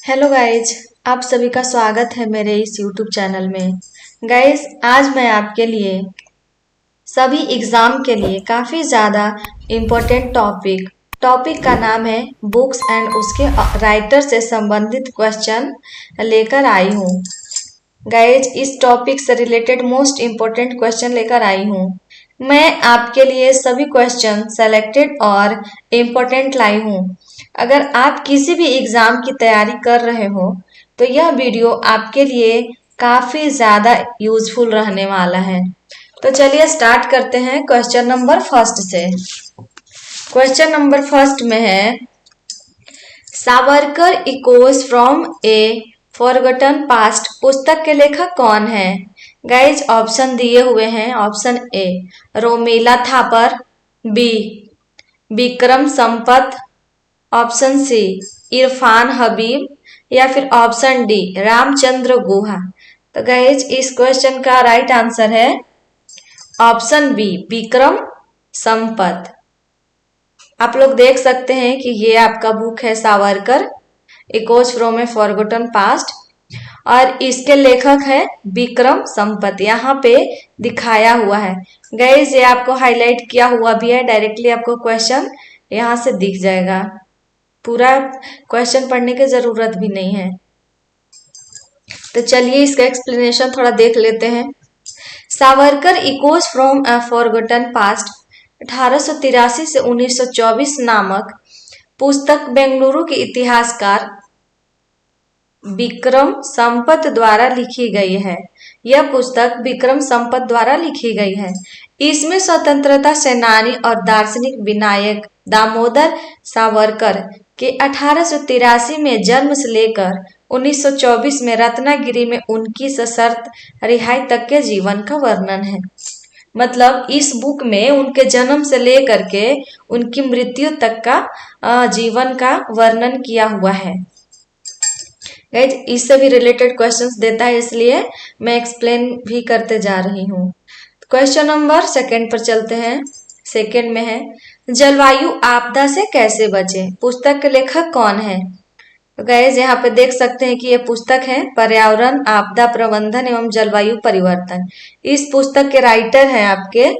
Hello guys, आप सभी का स्वागत है मेरे इस यूट्यूब चैनल में। गाइज, आज मैं आपके लिए सभी एग्जाम के लिए काफ़ी ज़्यादा इम्पोर्टेंट टॉपिक का नाम है बुक्स एंड उसके राइटर से संबंधित क्वेश्चन लेकर आई हूँ। गाइज, इस टॉपिक से रिलेटेड मोस्ट इम्पोर्टेंट क्वेश्चन लेकर आई हूँ। मैं आपके लिए सभी क्वेश्चन सेलेक्टेड और इम्पोर्टेंट लाई हूँ। अगर आप किसी भी एग्जाम की तैयारी कर रहे हो तो यह वीडियो आपके लिए काफ़ी ज़्यादा यूजफुल रहने वाला है। तो चलिए स्टार्ट करते हैं क्वेश्चन नंबर फर्स्ट से। क्वेश्चन नंबर फर्स्ट में है, Savarkar echoes from A forgotten past पुस्तक के लेखक कौन है? गाइज, ऑप्शन दिए हुए हैं। Option A Romila Thapar, B Vikram Sampath, option C Irfan Habib या फिर ऑप्शन डी रामचंद्र गुहा। तो गाइज, इस क्वेश्चन का राइट आंसर है ऑप्शन बी विक्रम संपत। आप लोग देख सकते हैं कि ये आपका बुक है Savarkar echoes from A forgotten past और इसके लेखक है विक्रम संपत। यहाँ पे दिखाया हुआ है गाइज, ये आपको हाईलाइट किया हुआ भी है। डायरेक्टली आपको क्वेश्चन यहाँ से दिख जाएगा, पूरा क्वेश्चन पढ़ने की जरूरत भी नहीं है। तो चलिए इसका एक्सप्लेनेशन थोड़ा देख लेते हैं। Savarkar echoes from a forgotten past 1883 से 1924 नामक पुस्तक बेंगलुरु के इतिहासकार विक्रम संपत द्वारा लिखी गई है। यह पुस्तक विक्रम संपत द्वारा लिखी गई है। इसमें स्वतंत्रता सेनानी और दार्शनिक विनायक दामोदर सावरकर के 1883 में जन्म से लेकर 1924 में रत्नागिरी में उनकी सशर्त रिहाई तक के जीवन का वर्णन है। मतलब इस बुक में उनके जन्म से लेकर के उनकी मृत्यु तक का जीवन का वर्णन किया हुआ है। गाइज, इससे भी रिलेटेड क्वेश्चंस देता है, इसलिए मैं एक्सप्लेन भी करते जा रही हूँ। क्वेश्चन नंबर सेकंड पर चलते हैं। सेकंड में है, जलवायु आपदा से कैसे बचे पुस्तक के लेखक कौन है? तो गाइज, यहाँ पे देख सकते हैं कि ये पुस्तक है पर्यावरण आपदा प्रबंधन एवं जलवायु परिवर्तन। इस पुस्तक के राइटर हैं आपके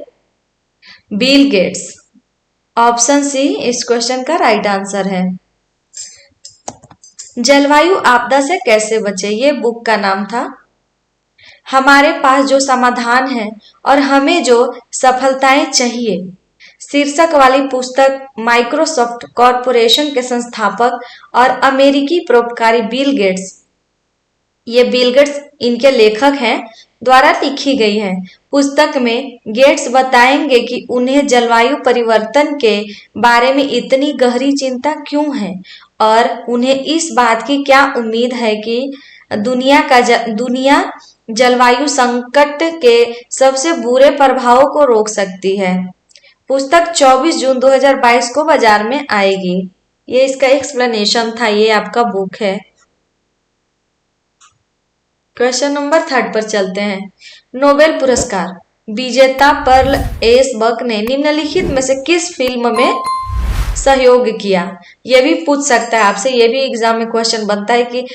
बिल गेट्स। ऑप्शन सी इस क्वेश्चन का राइट आंसर है। जलवायु आपदा से कैसे बचे, ये बुक का नाम था। हमारे पास जो समाधान है और हमें जो सफलताएं चाहिए शीर्षक वाली पुस्तक माइक्रोसॉफ्ट कॉरपोरेशन के संस्थापक और अमेरिकी परोपकारी बिल गेट्स, ये बिल गेट्स इनके लेखक हैं, द्वारा लिखी गई है। पुस्तक में गेट्स बताएंगे कि उन्हें जलवायु परिवर्तन के बारे में इतनी गहरी चिंता क्यों है और उन्हें इस बात की क्या उम्मीद है कि दुनिया जलवायु संकट के सबसे बुरे प्रभावों को रोक सकती है। पुस्तक 24 जून 2022 को बाजार में आएगी। ये इसका एक्सप्लेनेशन था, ये आपका बुक है। क्वेश्चन नंबर थर्ड पर चलते हैं। नोबेल पुरस्कार विजेता पर्ल एस बक ने निम्नलिखित में से किस फिल्म में सहयोग किया? यह भी पूछ सकता है आपसे, ये भी एग्जाम में क्वेश्चन बनता है कि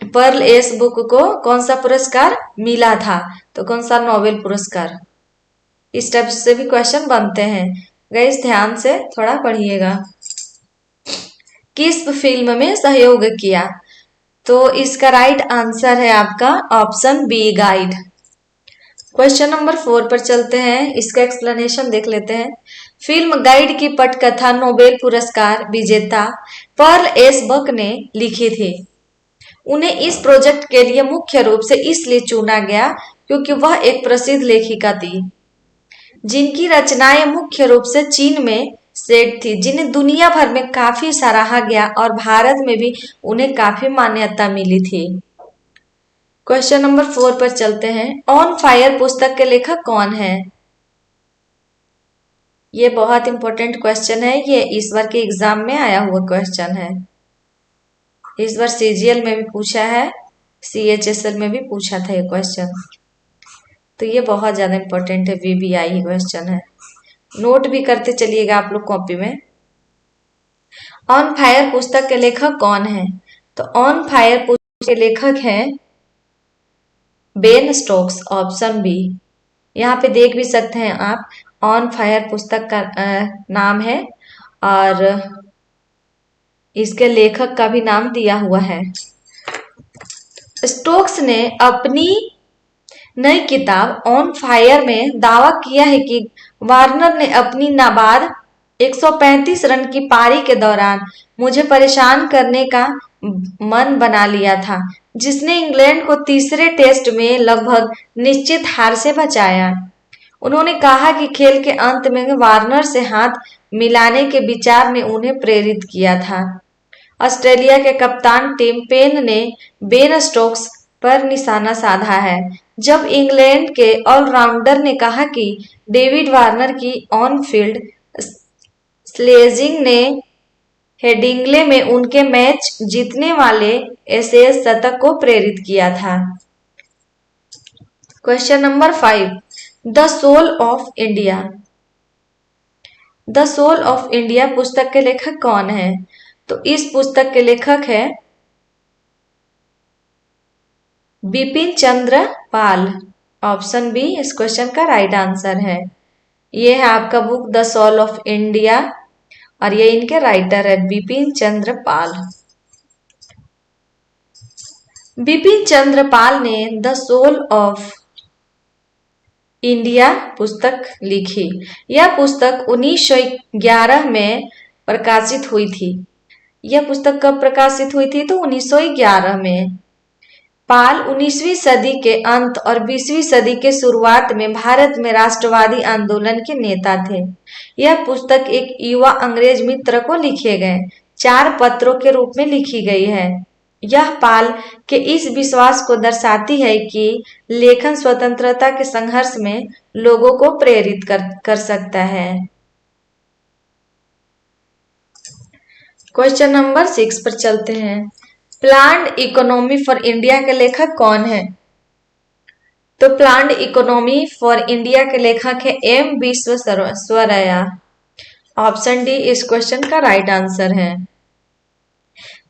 पर्ल एस बुक को कौन सा पुरस्कार मिला था, तो कौन सा नोबेल पुरस्कार। इस टाइप से भी क्वेश्चन बनते हैं। गाइस, ध्यान से थोड़ा पढ़िएगा। किस फिल्म में सहयोग किया? तो इसका राइट आंसर है आपका option B guide. Question number 4 पर चलते हैं, इसका एक्सप्लेनेशन देख लेते हैं। फिल्म गाइड की पटकथा नोबेल पुरस्कार विजेता पर्ल एस बक ने लिखी थी। उन्हें इस प्रोजेक्ट के लिए मुख्य रूप से इसलिए चुना गया क्योंकि वह एक प्रसिद्ध लेखिका थी जिनकी रचनाएं मुख्य रूप से चीन में सेट थी, जिन्हें दुनिया भर में काफी सराहा गया और भारत में भी उन्हें काफी मान्यता मिली थी। क्वेश्चन नंबर 4 पर चलते हैं। ऑन फायर पुस्तक के लेखक कौन है? ये बहुत इंपॉर्टेंट क्वेश्चन है, ये इस बार के एग्जाम में आया हुआ क्वेश्चन है। इस बार सीजीएल में भी पूछा है, सीएचएसएल में भी पूछा था ये क्वेश्चन, तो ये बहुत ज्यादा इंपॉर्टेंट है, वीबीआई क्वेश्चन है। नोट भी करते चलिएगा आप लोग कॉपी में। ऑन फायर पुस्तक के लेखक कौन है? तो ऑन फायर पुस्तक के लेखक हैं बेन स्टोक्स, ऑप्शन बी। यहाँ पे देख भी सकते हैं आप, ऑन फायर पुस्तक का नाम है और इसके लेखक का भी नाम दिया हुआ है। स्टोक्स ने अपनी नई किताब ऑन फायर में दावा किया है कि वार्नर ने अपनी नाबाद 135 रन की पारी के दौरान मुझे परेशान करने का मन बना लिया था, जिसने इंग्लैंड को तीसरे टेस्ट में लगभग निश्चित हार से बचाया। उन्होंने कहा कि खेल के अंत में वार्नर से हाथ मिलाने के विचार ने उन्हें प्रेरित किया था। ऑस्ट्रेलिया के कप्तान टिम पेन ने बेन स्टोक्स पर निशाना साधा है जब इंग्लैंड के ऑलराउंडर ने कहा कि डेविड वार्नर की ऑन फील्ड स्लेजिंग ने हेडिंग्ले में उनके मैच जीतने वाले एशेज शतक को प्रेरित किया था। Question number 5, the soul of India. The soul of India पुस्तक के लेखक कौन है? तो इस पुस्तक के लेखक है बिपिन चंद्र पाल, ऑप्शन बी इस क्वेश्चन का राइट आंसर है। ये है आपका book the soul of India और ये इनके राइटर है बिपिन चंद्र पाल। बिपिन चंद्र पाल ने द सोल ऑफ इंडिया पुस्तक लिखी। यह पुस्तक 1911 में प्रकाशित हुई थी। यह पुस्तक कब प्रकाशित हुई थी? तो 1911 में। पाल 19वीं सदी के अंत और 20वीं सदी के शुरुआत में भारत में राष्ट्रवादी आंदोलन के नेता थे। यह पुस्तक एक युवा अंग्रेज मित्र को लिखे गए 4 पत्रों के रूप में लिखी गई है। यह पाल के इस विश्वास को दर्शाती है कि लेखन स्वतंत्रता के संघर्ष में लोगों को प्रेरित कर सकता है। क्वेश्चन नंबर 6 पर चलते हैं। प्लान्ड इकोनॉमी फॉर इंडिया के लेखक कौन है? तो प्लान्ड इकोनॉमी फॉर इंडिया के लेखक है एम विश्वेश्वरैया, ऑप्शन डी इस क्वेश्चन का राइट आंसर है।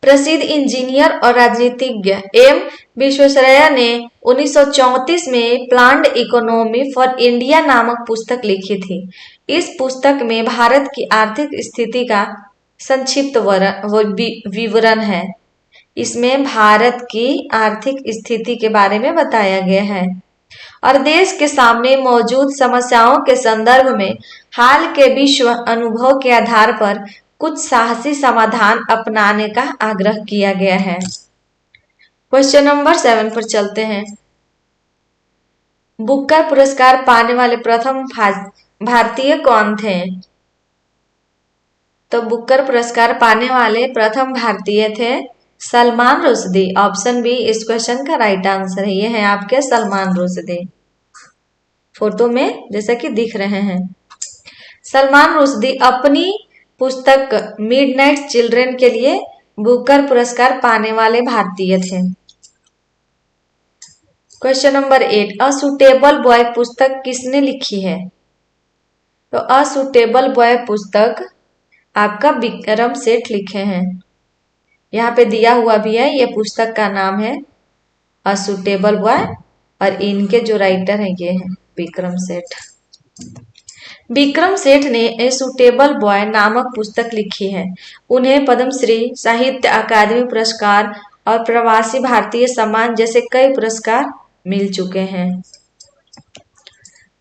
प्रसिद्ध इंजीनियर और राजनीतिज्ञ एम विश्वेश्वरैया ने 1934 में प्लान्ड इकोनॉमी फॉर इंडिया नामक पुस्तक लिखी थी। इस पुस्तक में भारत की आर्थिक स्थिति का संक्षिप्त विवरण है। इसमें भारत की आर्थिक स्थिति के बारे में बताया गया है और देश के सामने मौजूद समस्याओं के संदर्भ में हाल के विश्व अनुभव के आधार पर कुछ साहसी समाधान अपनाने का आग्रह किया गया है। क्वेश्चन नंबर 7 पर चलते हैं। बुकर पुरस्कार पाने वाले प्रथम भारतीय कौन थे? तो बुकर पुरस्कार पाने वाले प्रथम भारतीय थे सलमान रुश्दी, ऑप्शन बी इस क्वेश्चन का राइट आंसर है। ये है आपके सलमान रुश्दी, फोटो में जैसा कि दिख रहे हैं। सलमान रुश्दी अपनी पुस्तक मिडनाइट चिल्ड्रन के लिए बुकर पुरस्कार पाने वाले भारतीय थे। Question number 8, a suitable boy पुस्तक किसने लिखी है? तो अ सुटेबल बॉय पुस्तक आपका विक्रम सेठ लिखे हैं। यहाँ पे दिया हुआ भी है, ये पुस्तक का नाम है अ सुटेबल बॉय और इनके जो राइटर हैं ये हैं विक्रम सेठ। विक्रम सेठ ने ए सुटेबल बॉय नामक पुस्तक लिखी है। उन्हें पद्मश्री, साहित्य अकादमी पुरस्कार और प्रवासी भारतीय सम्मान जैसे कई पुरस्कार मिल चुके हैं।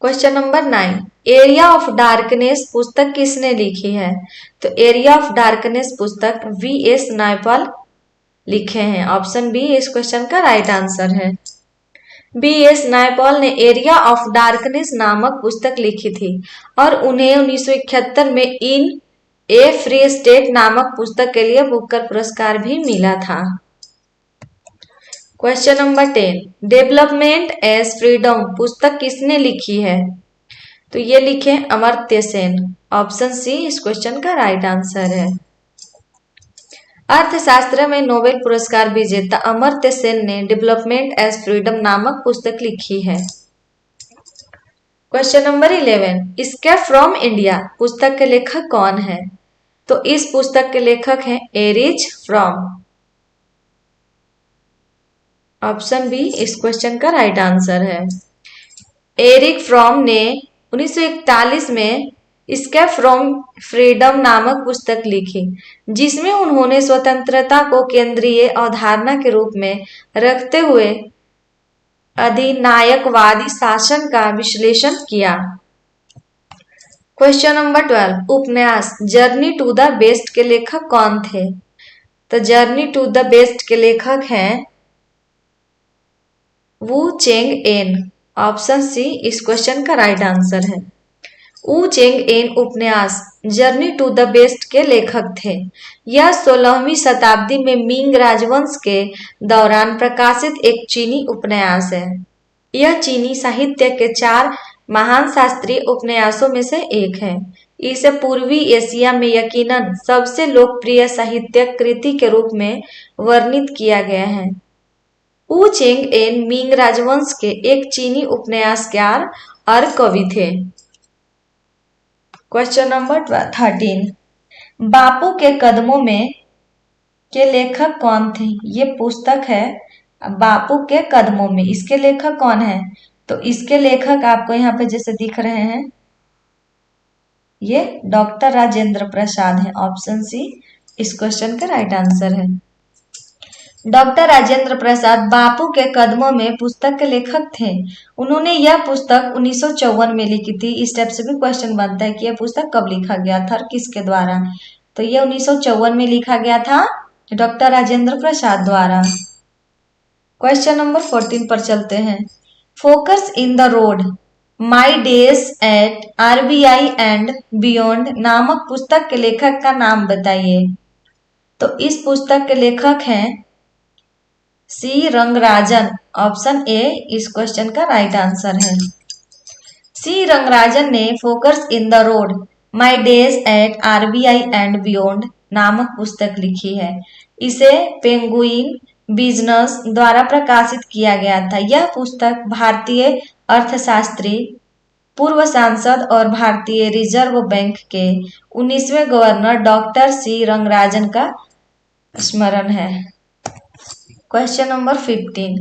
Question number 9, area of darkness पुस्तक किसने लिखी है? तो एरिया ऑफ डार्कनेस पुस्तक वी.एस. नायपॉल लिखे हैं, ऑप्शन बी इस क्वेश्चन का राइट आंसर है। बी.एस. नायपॉल ने एरिया ऑफ डार्कनेस नामक पुस्तक लिखी थी और उन्हें 1971 में इन ए फ्री स्टेट नामक पुस्तक के लिए बुकर पुरस्कार भी मिला था। Question number 10, development as freedom पुस्तक किसने लिखी है? तो ये लिखे अमर्त्य सेन, ऑप्शन सी इस क्वेश्चन का राइट आंसर है। अर्थशास्त्र में नोबेल पुरस्कार विजेता अमर्त्य सेन ने डेवलपमेंट एज फ्रीडम नामक पुस्तक लिखी है। Question number 11, escape from India पुस्तक के लेखक कौन है? तो इस पुस्तक के लेखक हैं एरिच फ्रॉम। ऑप्शन बी इस क्वेश्चन का राइट आंसर है। एरिक फ्रॉम ने 1941 में एस्केप फ्रॉम फ्रीडम नामक पुस्तक लिखी, जिसमें उन्होंने स्वतंत्रता को केंद्रीय अवधारणा के रूप में रखते हुए अधिनायकवादी शासन का विश्लेषण किया। क्वेश्चन नंबर 12, उपन्यास जर्नी टू द बेस्ट के लेखक कौन थे? तो जर्नी टू द बेस्ट के लेखक हैं वू चेंग एन। ऑप्शन सी इस क्वेश्चन का राइट आंसर है। वू चेंग एन उपन्यास जर्नी टू द बेस्ट के लेखक थे। यह 16वीं शताब्दी में मिंग राजवंश के दौरान प्रकाशित एक चीनी उपन्यास है। यह चीनी साहित्य के 4 महान शास्त्रीय उपन्यासों में से एक है। इसे पूर्वी एशिया में यकीनन सबसे लोकप्रिय साहित्यिक कृति के रूप में वर्णित किया गया है। वू चेंग एन मिंग राजवंश के एक चीनी उपन्यासकार और कवि थे। क्वेश्चन नंबर 13, बापू के कदमों में के लेखक कौन थे? ये पुस्तक है बापू के कदमों में, इसके लेखक कौन है? तो इसके लेखक आपको यहाँ पे जैसे दिख रहे हैं, ये डॉक्टर राजेंद्र प्रसाद है। ऑप्शन सी इस क्वेश्चन का राइट आंसर है। डॉक्टर राजेंद्र प्रसाद बापू के कदमों में पुस्तक के लेखक थे। उन्होंने यह पुस्तक 1954 में लिखी थी। इस टाइप से भी क्वेश्चन बनता है कि यह पुस्तक कब लिखा गया था और किसके द्वारा? तो यह 1954 में लिखा गया था डॉक्टर राजेंद्र प्रसाद द्वारा। क्वेश्चन नंबर 14 पर चलते हैं। Focus in the road my days at RBI and beyond नामक पुस्तक के लेखक का नाम बताइए। तो इस पुस्तक के लेखक हैं सी रंगराजन। ऑप्शन ए इस क्वेश्चन का राइट आंसर है। सी रंगराजन ने focus in the road my days at RBI and beyond नामक पुस्तक लिखी है। इसे पेंगुइन बिजनेस द्वारा प्रकाशित किया गया था। यह पुस्तक भारतीय अर्थशास्त्री, पूर्व सांसद और भारतीय रिजर्व बैंक के 19वें गवर्नर डॉक्टर सी रंगराजन का स्मरण है। क्वेश्चन नंबर 15,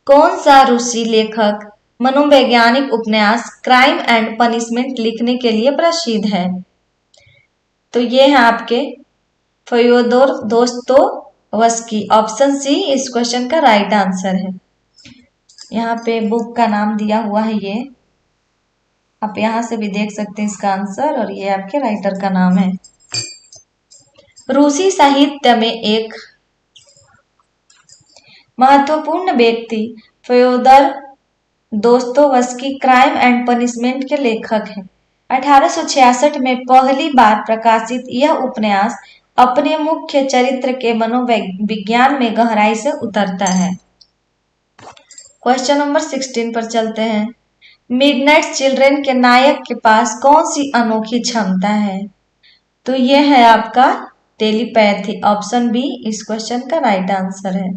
कौन सा रूसी लेखक मनोवैज्ञानिक उपन्यास क्राइम एंड पनिशमेंट लिखने के लिए प्रसिद्ध है? तो ये है आपके फ्योदोर दोस्तोवस्की। ऑप्शन सी इस क्वेश्चन का राइट आंसर है। यहाँ पे बुक का नाम दिया हुआ है, ये आप यहाँ से भी देख सकते हैं इसका आंसर, और ये आपके राइटर का नाम है। रूसी साहित्य में एक महत्वपूर्ण व्यक्ति Fyodor Dostoevsky crime and punishment के लेखक हैं। 1866 में पहली बार प्रकाशित यह उपन्यास अपने मुख्य चरित्र के मनोविज्ञान में गहराई से उतरता है। क्वेश्चन नंबर 16 पर चलते हैं। मिडनाइट चिल्ड्रन के नायक के पास कौन सी अनोखी क्षमता है? तो यह है आपका टेलीपैथी। ऑप्शन बी इस क्वेश्चन का राइट आंसर है।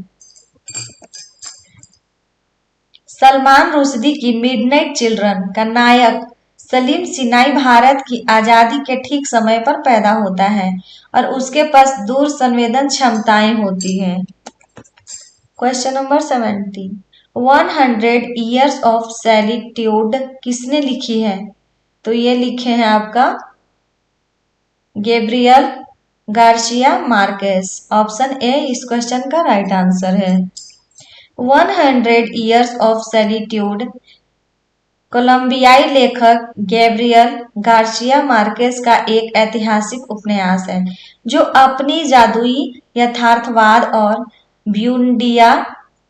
सलमान रुश्दी की मिडनाइट चिल्ड्रन का नायक सलीम सिनाई भारत की आजादी के ठीक समय पर पैदा होता है और उसके पास दूर संवेदन क्षमताएं होती हैं। क्वेश्चन नंबर 17, 100 ईयर्स ऑफ सैलिट्यूड किसने लिखी है? तो ये लिखे हैं आपका Gabriel Garcia Marquez. Option A इस क्वेश्चन का राइट आंसर है। 100 ईयर्स ऑफ सैलिट्यूड कोलंबियाई लेखक गैब्रियल गार्सिया मार्केस का एक ऐतिहासिक उपन्यास है जो अपनी जादुई यथार्थवाद और ब्यूंडिया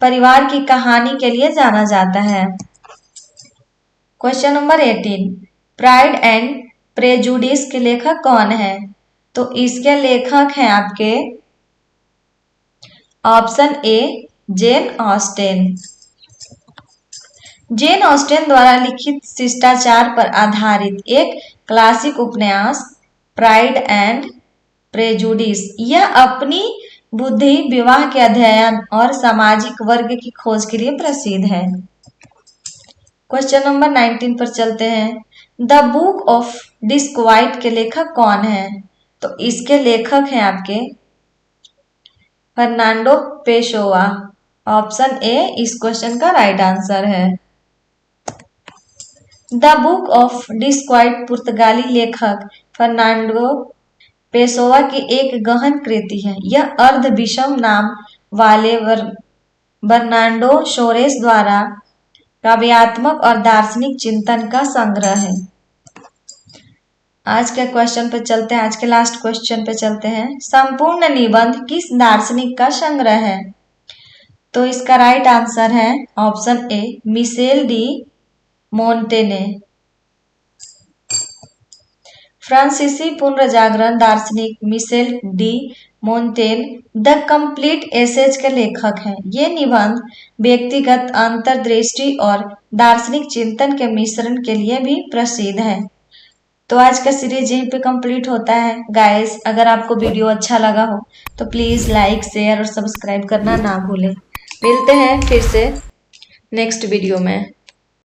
परिवार की कहानी के लिए जाना जाता है। Question number 18, pride and prejudice के लेखक कौन है? तो इसके लेखक हैं आपके ऑप्शन ए जेन ऑस्टेन। जेन ऑस्टेन द्वारा लिखित शिष्टाचार पर आधारित एक क्लासिक उपन्यास प्राइड एंड प्रेजुडिस यह अपनी बुद्धि, विवाह के अध्ययन और सामाजिक वर्ग की खोज के लिए प्रसिद्ध है। क्वेश्चन नंबर 19 पर चलते हैं। द बुक ऑफ डिस्क्वाइट के लेखक कौन है? तो इसके लेखक हैं आपके फर्नांडो पेसोआ। ऑप्शन ए इस क्वेश्चन का राइट आंसर है। द बुक ऑफ डिस्क्वाइट पुर्तगाली लेखक फर्नांडो पेसोवा की एक गहन कृति है। यह अर्ध विषम नाम वाले बर्नार्डो शोरेस द्वारा काव्यात्मक और दार्शनिक चिंतन का संग्रह है। आज के क्वेश्चन पे चलते हैं, आज के लास्ट क्वेश्चन पे चलते हैं। संपूर्ण निबंध किस दार्शनिक का संग्रह है? तो इसका राइट आंसर है option A Michel de Montaigne. फ्रांसीसी पुनर्जागरण दार्शनिक Michel de Montaigne the complete essays के लेखक हैं। ये निबंध व्यक्तिगत अंतर्दृष्टि और दार्शनिक चिंतन के मिश्रण के लिए भी प्रसिद्ध है। तो आज का सीरीज यहीं पे कंप्लीट होता है। गाइस, अगर आपको वीडियो अच्छा लगा हो तो प्लीज़ लाइक, शेयर और सब्सक्राइब करना ना भूलें। मिलते हैं फिर से नेक्स्ट वीडियो में।